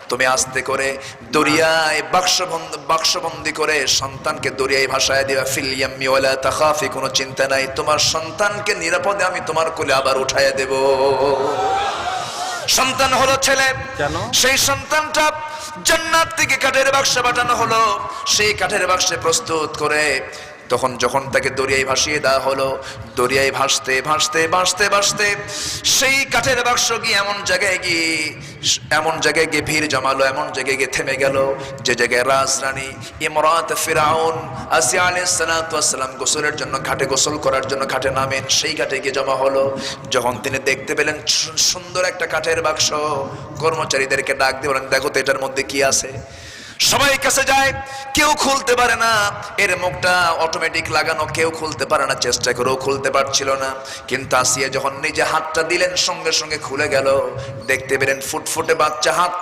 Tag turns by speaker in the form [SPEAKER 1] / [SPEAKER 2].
[SPEAKER 1] তুমি আস্তে করে দরিয়ায় বাক্সবন্দি করে সন্তানকে দরিয়ায় ভাসায় দিবা। ফিল ইয়াম্মি ওয়ালা তাখাফি, কোনো চিন্তা নাই, তোমার সন্তানকে নিরাপদে আমি তোমার কোলে আবার উঠাইয়া দেব। সন্তান হলো ছেলে, সেই সন্তানটা জান্নাত থেকে কাঠের বাক্সে পাঠানো হলো। সেই কাঠের বাক্সে প্রস্তুত করে যখন তাকে দরিয়ায় ভাসিয়ে দেওয়া হলো, দরিয়ায় ভাসতে ভাসতে ভাসতে ভাসতে সেই কাঠের বাক্স গিয়ে এমন জায়গায় গিয়ে ভিড় জমালো, এমন জায়গায় গিয়ে থেমে গেল যে জায়গায় রাজরানী ইমরাত ফিরাউন আসিয়া আলাইহিস সালাতু ওয়াস সালাম গোসলের জন্য ঘাটে গোসল করার জন্য ঘাটে নামেন। সেই ঘাটে গিয়ে জমা হলো। যখন তিনি দেখতে পেলেন সুন্দর একটা কাঠের বাক্স, কর্মচারীদেরকে ডাক দিয়ে বলেন, দেখো তো এটার মধ্যে কি আছে। সবাই কাছে যায়, কেউ খুলতে পারে না। এর মুখটা অটোমেটিক লাগানো, কেউ খুলতে পারে না, চেষ্টা করেও খুলতে পারছিল না। কিন্তু আসিয়া যখন নিজে হাতটা দিলেন, সঙ্গে সঙ্গে খুলে গেল। দেখতে পেলেন ফুটফুটে বাচ্চা হাত।